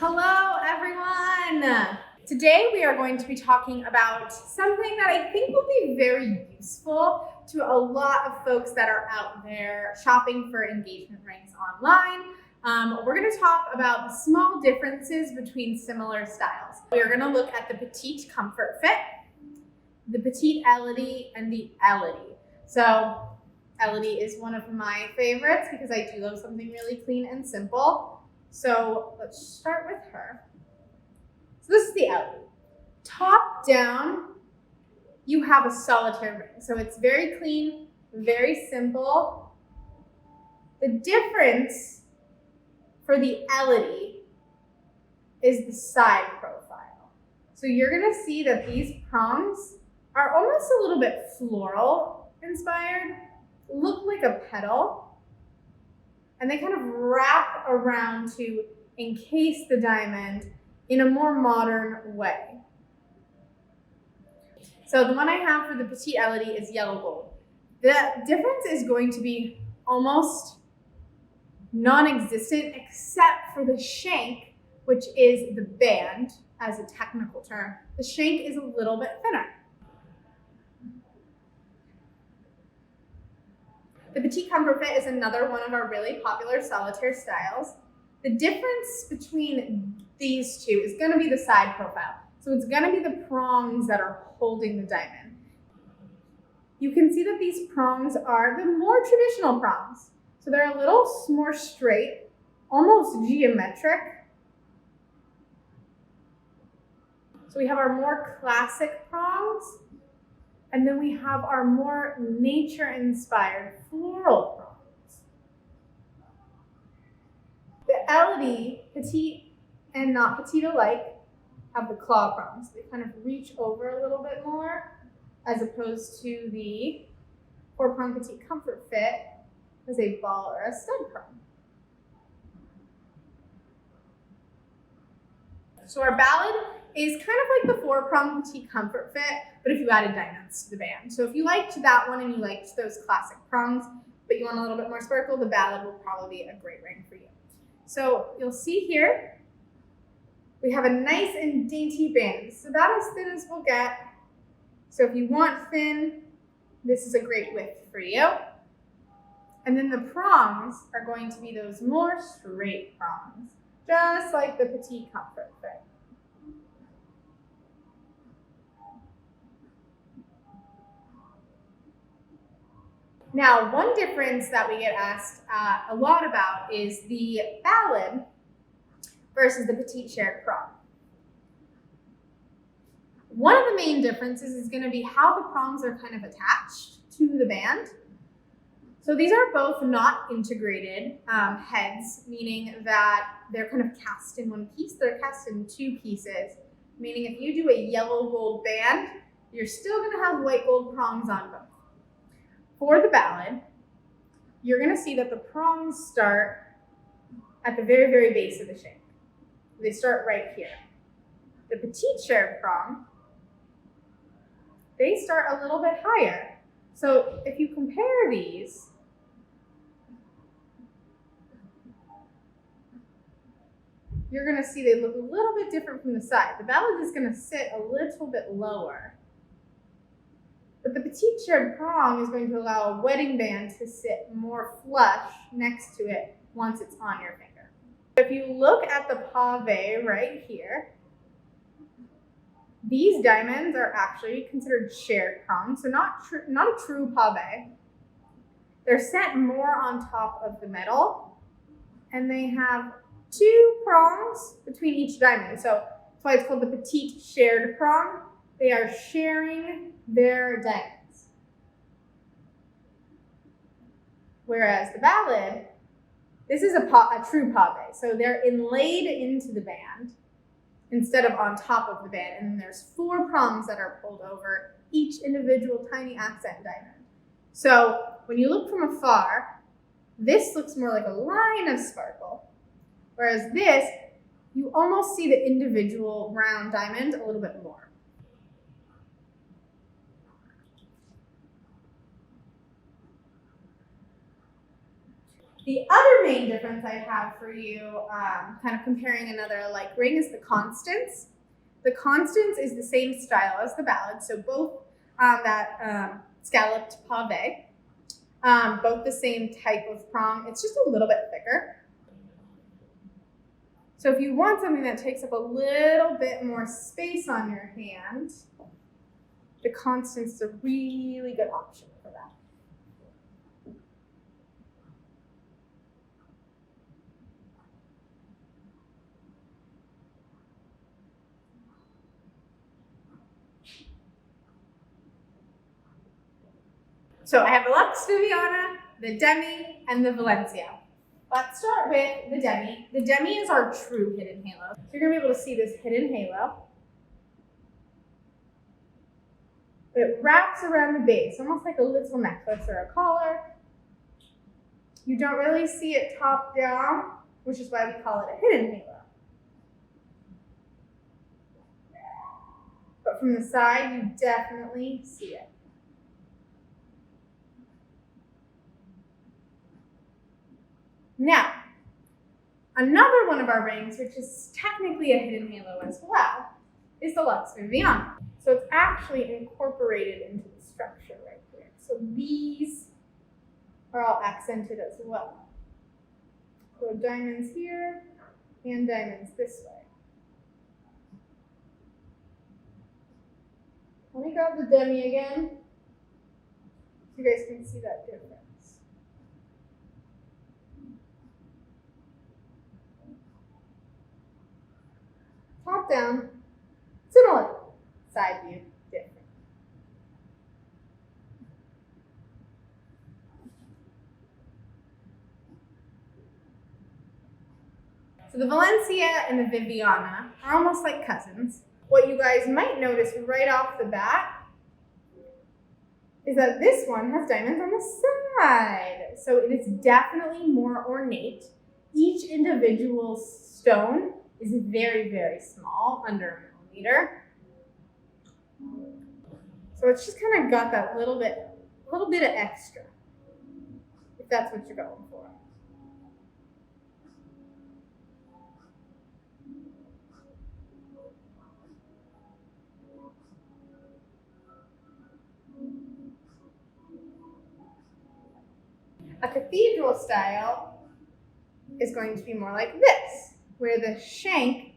Hello, everyone. Today we are going to be talking about something that I think will be very useful to a lot of folks that are out there shopping for engagement rings online. We're going to talk about the small differences between similar styles. We are going to look at the Petite Comfort Fit, the Petite Elodie, and the Elodie. So Elodie is one of my favorites because I do love something really clean and simple. So let's start with her. So this is the Elodie. Top down, you have a solitaire ring. So it's very clean, very simple. The difference for the Elodie is the side profile. So you're gonna see that these prongs are almost a little bit floral inspired, look like a petal, and they kind of wrap around to encase the diamond in a more modern way. So the one I have for the Petite Elodie is yellow gold. The difference is going to be almost non-existent except for the shank, which is the band as a technical term. The shank is a little bit thinner. The Petite Comfort Fit is another one of our really popular solitaire styles. The difference between these two is going to be the side profile. So it's going to be the prongs that are holding the diamond. You can see that these prongs are the more traditional prongs. So they're a little more straight, almost geometric. So we have our more classic prongs. And then we have our more nature-inspired floral prongs. The Elodie, petite and not petite alike, have the claw prongs. They kind of reach over a little bit more, as opposed to the 4-prong Petite Comfort Fit as a ball or a stud prong. So our ballad is kind of like the 4-prong Petite Comfort Fit, but if you added diamonds to the band. So if you liked that one and you liked those classic prongs, but you want a little bit more sparkle, the ballad will probably be a great ring for you. So you'll see here, we have a nice and dainty band. This is about as thin as we'll get. So if you want thin, this is a great width for you. And then the prongs are going to be those more straight prongs, just like the Petite Comfort Fit. Now, one difference that we get asked a lot about is the ballad versus the petite shared prong. One of the main differences is going to be how the prongs are kind of attached to the band. So these are both not integrated heads, meaning that they're kind of cast in one piece. They're cast in two pieces, meaning if you do a yellow gold band, you're still going to have white gold prongs on both. For the ballad, you're going to see that the prongs start at the very, very base of the shank. They start right here. The petite shared prong, they start a little bit higher. So if you compare these, you're going to see they look a little bit different from the side. The ballad is going to sit a little bit lower. But the petite shared prong is going to allow a wedding band to sit more flush next to it once it's on your finger. If you look at the pave right here, these diamonds are actually considered shared prongs, so not a true pave. They're set more on top of the metal, and they have 2 prongs between each diamond. So that's why it's called the petite shared prong. They are sharing their diamonds. Whereas the ballad, this is a true pave. So they're inlaid into the band instead of on top of the band. And then there's 4 prongs that are pulled over each individual tiny accent diamond. So when you look from afar, this looks more like a line of sparkle. Whereas this, you almost see the individual round diamond a little bit more. The other main difference I have for you, kind of comparing another like ring, is the constants. The constants is the same style as the ballad, so both scalloped pave, both the same type of prong. It's just a little bit thicker. So if you want something that takes up a little bit more space on your hand, the constants is a really good option for that. So I have the Lux Viviana, the Demi, and the Valencia. Let's start with the Demi. The Demi is our true hidden halo. So you're gonna be able to see this hidden halo. It wraps around the base, almost like a little necklace or a collar. You don't really see it top down, which is why we call it a hidden halo. But from the side, you definitely see it. Now, another one of our rings, which is technically a hidden halo as well, is the Lux Viviana. So it's actually incorporated into the structure right here. So these are all accented as well. So diamonds here and diamonds this way. Let me grab the Demi again so you guys can see that difference. Top down, similar. Side view, different. So the Valencia and the Viviana are almost like cousins. What you guys might notice right off the bat is that this one has diamonds on the side. So it is definitely more ornate. Each individual stone is very, very small, under a millimeter. So it's just kind of got that little bit of extra, if that's what you're going for. A cathedral style is going to be more like this, where the shank,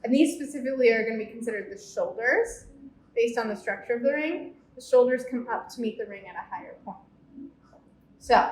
and these specifically are going to be considered the shoulders, based on the structure of the ring. The shoulders come up to meet the ring at a higher point. So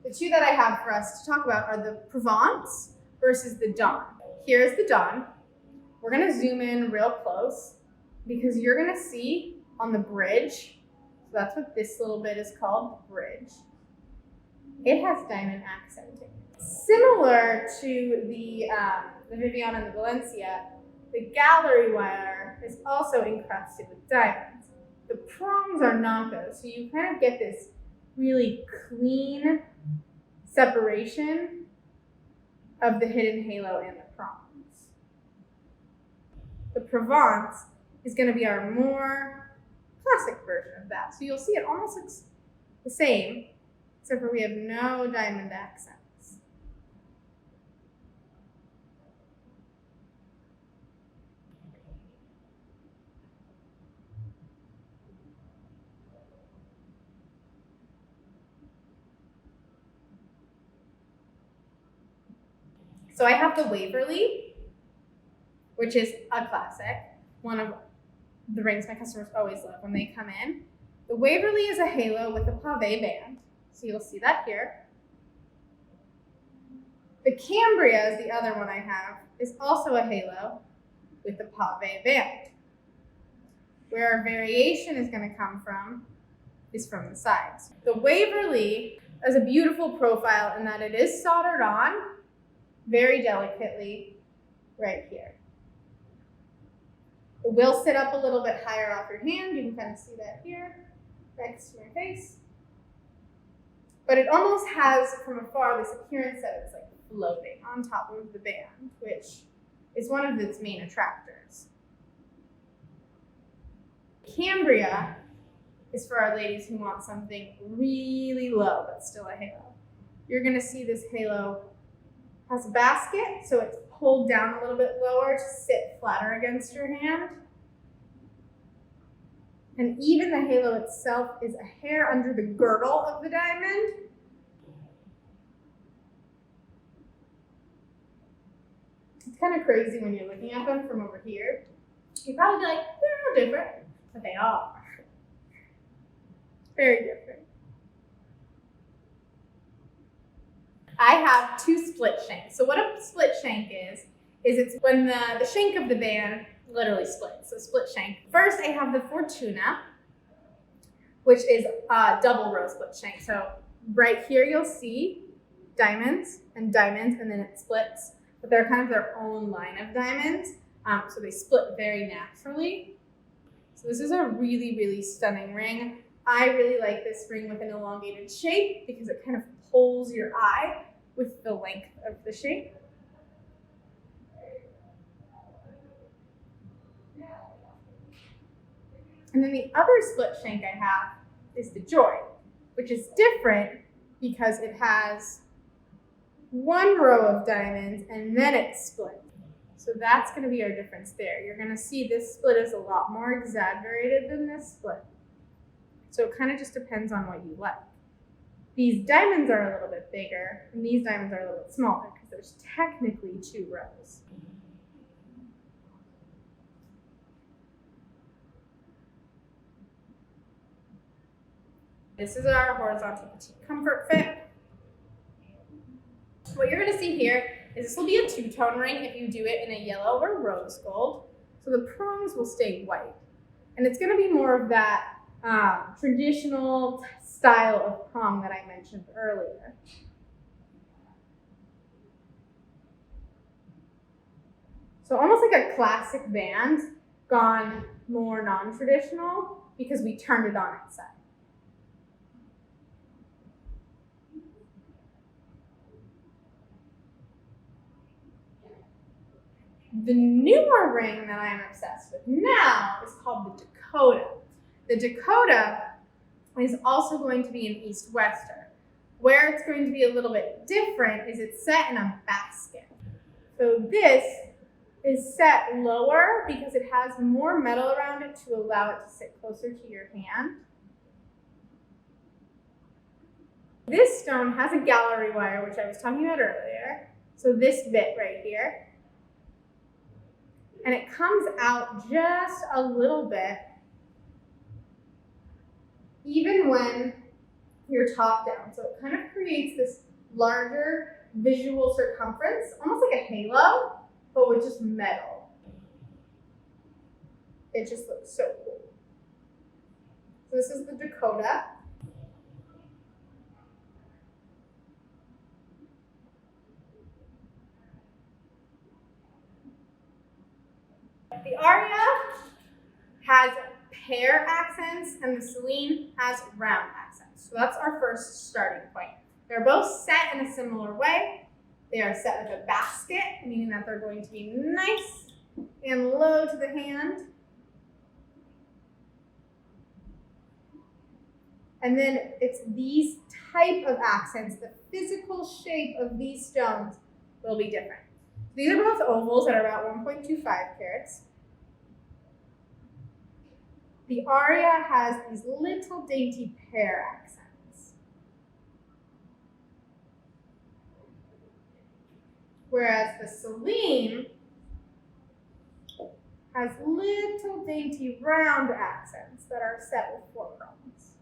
the two that I have for us to talk about are the Provence versus the Dawn. Here's the Dawn. We're going to zoom in real close because you're going to see on the bridge, so that's what this little bit is called, the bridge. It has diamond accenting. Similar to the Viviana and the Valencia, the gallery wire is also encrusted with diamonds. The prongs are not though, so you kind of get this really clean separation of the hidden halo and the prongs. The Provence is going to be our more classic version of that. So you'll see it almost looks the same, except for we have no diamond accents. So I have the Waverly, which is a classic, one of the rings my customers always love when they come in. The Waverly is a halo with a pave band, so you'll see that here. The Cambria is the other one I have, is also a halo with the pave band. Where our variation is going to come from is from the sides. The Waverly has a beautiful profile in that it is soldered on very delicately right here. It will sit up a little bit higher off your hand. You can kind of see that here, next to my face. But it almost has, from afar, this appearance that it's like floating on top of the band, which is one of its main attractors. Cambria is for our ladies who want something really low, but still a halo. you're gonna see this halo has a basket, so it's pulled down a little bit lower to sit flatter against your hand. And even the halo itself is a hair under the girdle of the diamond. It's kind of crazy when you're looking at them from over here. You'd probably be like, they're no different, but they are. Very different. I have two split shanks. So what a split shank is it's when the shank of the band literally splits. So split shank. First, I have the Fortuna, which is a double row split shank. So right here you'll see diamonds, and then it splits. But they're kind of their own line of diamonds. So they split very naturally. So this is a really, really stunning ring. I really like this ring with an elongated shape because it kind of pulls your eye with the length of the shape. And then the other split shank I have is the Joy, which is different because it has one row of diamonds and then it splits. So that's going to be our difference there. You're going to see this split is a lot more exaggerated than this split. So it kind of just depends on what you like. These diamonds are a little bit bigger, and these diamonds are a little bit smaller because there's technically two rows. This is our horizontal petite comfort fit. What you're going to see here is this will be a two-tone ring if you do it in a yellow or rose gold. So the prongs will stay white. And it's going to be more of that traditional style of prong that I mentioned earlier. So almost like a classic band gone more non-traditional because we turned it on its side. The newer ring that I'm obsessed with now is called the Dakota. The Dakota is also going to be an east-wester. Where it's going to be a little bit different is it's set in a basket. So this is set lower because it has more metal around it to allow it to sit closer to your hand. This stone has a gallery wire, which I was talking about earlier. So this bit right here. And it comes out just a little bit, even when you're top down. So it kind of creates this larger visual circumference, almost like a halo, but with just metal. It just looks so cool. So this is the Dakota. The Aria has pear accents and the Celine has round accents. So that's our first starting point. They're both set in a similar way. They are set with a basket, meaning that they're going to be nice and low to the hand. And then it's these type of accents, the physical shape of these stones will be different. These are both ovals that are about 1.25 carats. The Aria has these little dainty pear accents. Whereas the Celine has little dainty round accents that are set with 4 prongs.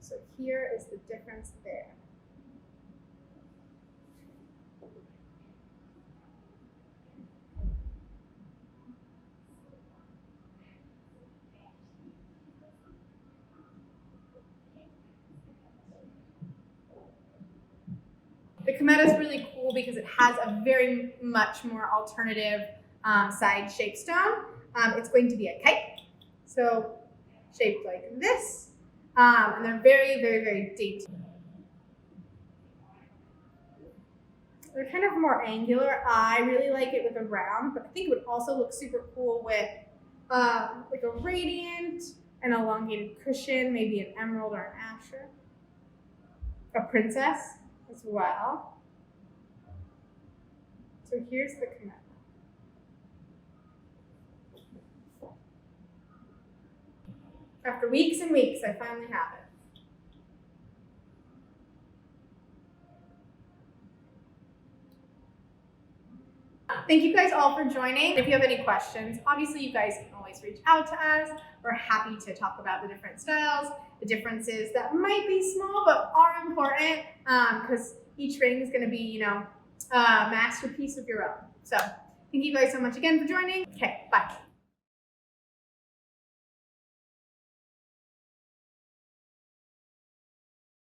So here is the difference there. The Cometa is really cool because it has a very much more alternative side shape stone. It's going to be a kite, so shaped like this, and they're very, very, very dainty. They're kind of more angular. I really like it with a round, but I think it would also look super cool with like a radiant, an elongated cushion, maybe an emerald or an azure, a princess. as well. So here's the commitment. After weeks and weeks, I finally have it. Thank you guys all for joining. If you have any questions, obviously you guys can always reach out to us. We're happy to talk about the different styles, the differences that might be small but are important, because each ring is going to be, you know, a masterpiece of your own. So thank you guys so much again for joining. Okay, bye.